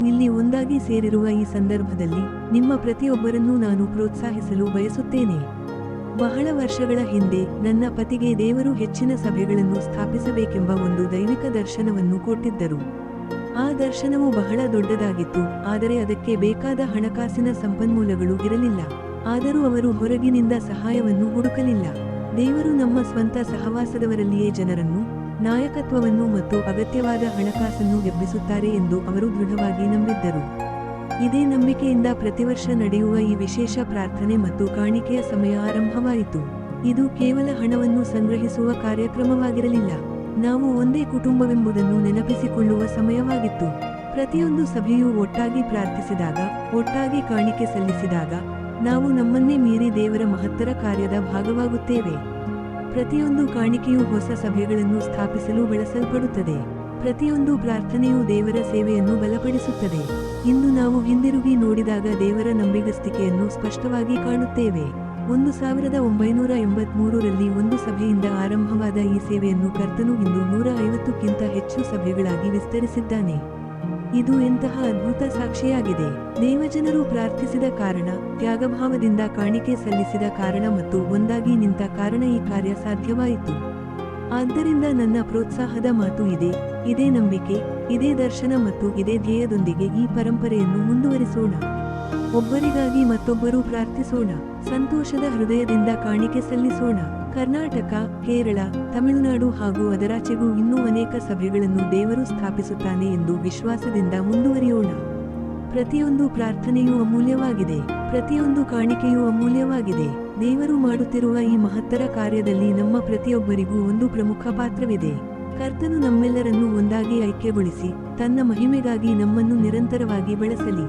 ಇಲ್ಲಿ ಒಂದಾಗಿ ಸೇರಿರುವ ಈ ಸಂದರ್ಭದಲ್ಲಿ ನಿಮ್ಮ ಪ್ರತಿಯೊಬ್ಬರನ್ನೂ ನಾನು ಪ್ರೋತ್ಸಾಹಿಸಲು ಬಯಸುತ್ತೇನೆ. ಬಹಳ ವರ್ಷಗಳ ಹಿಂದೆ ನನ್ನ ಪತಿಗೆ ದೇವರು ಹೆಚ್ಚಿನ ಸಭೆಗಳನ್ನು ಸ್ಥಾಪಿಸಬೇಕೆಂಬ ಒಂದು ದೈವಿಕ ದರ್ಶನವನ್ನು ಕೊಟ್ಟಿದ್ದರು. ಆ ದರ್ಶನವು ಬಹಳ ದೊಡ್ಡದಾಗಿತ್ತು, ಆದರೆ ಅದಕ್ಕೆ ಬೇಕಾದ ಹಣಕಾಸಿನ ಸಂಪನ್ಮೂಲಗಳು ಇರಲಿಲ್ಲ. ಆದರೂ ಅವರು ಹೊರಗಿನಿಂದ ಸಹಾಯವನ್ನು ಹುಡುಕಲಿಲ್ಲ. ದೇವರು ನಮ್ಮ ಸ್ವಂತ ಸಹವಾಸದವರಲ್ಲಿಯೇ ಜನರನ್ನು, ನಾಯಕತ್ವವನ್ನು ಮತ್ತು ಅಗತ್ಯವಾದ ಹಣಕಾಸನ್ನು ಎಬ್ಬಿಸುತ್ತಾರೆ ಎಂದು ಅವರು ದೃಢವಾಗಿ ನಂಬಿದ್ದರು. ಇದೇ ನಂಬಿಕೆಯಿಂದ ಪ್ರತಿವರ್ಷ ನಡೆಯುವ ಈ ವಿಶೇಷ ಪ್ರಾರ್ಥನೆ ಮತ್ತು ಕಾಣಿಕೆಯ ಸಮಯ ಆರಂಭವಾಯಿತು. ಇದು ಕೇವಲ ಹಣವನ್ನು ಸಂಗ್ರಹಿಸುವ ಕಾರ್ಯಕ್ರಮವಾಗಿರಲಿಲ್ಲ. ನಾವು ಒಂದೇ ಕುಟುಂಬವೆಂಬುದನ್ನು ನೆನಪಿಸಿಕೊಳ್ಳುವ ಸಮಯವಾಗಿತ್ತು. ಪ್ರತಿಯೊಂದು ಸಭೆಯೂ ಒಟ್ಟಾಗಿ ಪ್ರಾರ್ಥಿಸಿದಾಗ, ಒಟ್ಟಾಗಿ ಕಾಣಿಕೆ ಸಲ್ಲಿಸಿದಾಗ, ನಾವು ನಮ್ಮನ್ನೇ ಮೀರಿ ದೇವರ ಮಹತ್ತರ ಕಾರ್ಯದ ಭಾಗವಾಗುತ್ತೇವೆ. ಪ್ರತಿಯೊಂದು ಕಾಣಿಕೆಯೂ ಹೊಸ ಸಭೆಗಳನ್ನು ಸ್ಥಾಪಿಸಲು ಬಳಸಲ್ಪಡುತ್ತದೆ. ಪ್ರತಿಯೊಂದು ಪ್ರಾರ್ಥನೆಯೂ ದೇವರ ಸೇವೆಯನ್ನು ಬಲಪಡಿಸುತ್ತದೆ. ಇಂದು ನಾವು ಹಿಂದಿರುಗಿ ನೋಡಿದಾಗ ದೇವರ ನಂಬಿಗಸ್ತಿಕೆಯನ್ನು ಸ್ಪಷ್ಟವಾಗಿ ಕಾಣುತ್ತೇವೆ. 1983ರಲ್ಲಿ ಒಂದು ಸಭೆಯಿಂದ ಆರಂಭವಾದ ಈ ಸೇವೆಯನ್ನು ಕರ್ತನು ಇಂದು 150ಕ್ಕಿಂತ ಹೆಚ್ಚು ಸಭೆಗಳಾಗಿ ವಿಸ್ತರಿಸಿದ್ದಾನೆ. ಇದು ಎಂತಹ ಅದ್ಭುತ ಸಾಕ್ಷಿಯಾಗಿದೆ. ದೇವಜನರು ಪ್ರಾರ್ಥಿಸಿದ ಕಾರಣ, ತ್ಯಾಗಭಾವದಿಂದ ಕಾಣಿಕೆ ಸಲ್ಲಿಸಿದ ಕಾರಣ ಮತ್ತು ಒಂದಾಗಿ ನಿಂತ ಕಾರಣ ಈ ಕಾರ್ಯ ಸಾಧ್ಯವಾಯಿತು. ಆದ್ದರಿಂದ ನನ್ನ ಪ್ರೋತ್ಸಾಹದ ಮಾತು ಇದೇ ನಂಬಿಕೆ, ಇದೇ ದರ್ಶನ ಮತ್ತು ಇದೇ ಧ್ಯೇಯದೊಂದಿಗೆ ಈ ಪರಂಪರೆಯನ್ನು ಮುಂದುವರಿಸೋಣ. ಒಬ್ಬರಿಗಾಗಿ ಮತ್ತೊಬ್ಬರು ಪ್ರಾರ್ಥಿಸೋಣ. ಸಂತೋಷದ ಹೃದಯದಿಂದ ಕಾಣಿಕೆ ಸಲ್ಲಿಸೋಣ. ಕರ್ನಾಟಕ, ಕೇರಳ, ತಮಿಳುನಾಡು ಹಾಗೂ ಅದರಾಚೆಗೂ ಇನ್ನೂ ಅನೇಕ ಸಭೆಗಳನ್ನು ದೇವರು ಸ್ಥಾಪಿಸುತ್ತಾನೆ ಎಂದು ವಿಶ್ವಾಸದಿಂದ ಮುಂದುವರಿಯೋಣ. ಪ್ರತಿಯೊಂದು ಪ್ರಾರ್ಥನೆಯೂ ಅಮೂಲ್ಯವಾಗಿದೆ. ಪ್ರತಿಯೊಂದು ಕಾಣಿಕೆಯೂ ಅಮೂಲ್ಯವಾಗಿದೆ. ದೇವರು ಮಾಡುತ್ತಿರುವ ಈ ಮಹತ್ತರ ಕಾರ್ಯದಲ್ಲಿ ನಮ್ಮ ಪ್ರತಿಯೊಬ್ಬರಿಗೂ ಒಂದು ಪ್ರಮುಖ ಪಾತ್ರವಿದೆ. ಕರ್ತನು ನಮ್ಮೆಲ್ಲರನ್ನೂ ಒಂದಾಗಿ ಐಕ್ಯಗೊಳಿಸಿ, ತನ್ನ ಮಹಿಮೆಗಾಗಿ ನಮ್ಮನ್ನು ನಿರಂತರವಾಗಿ ಬಳಸಲಿ.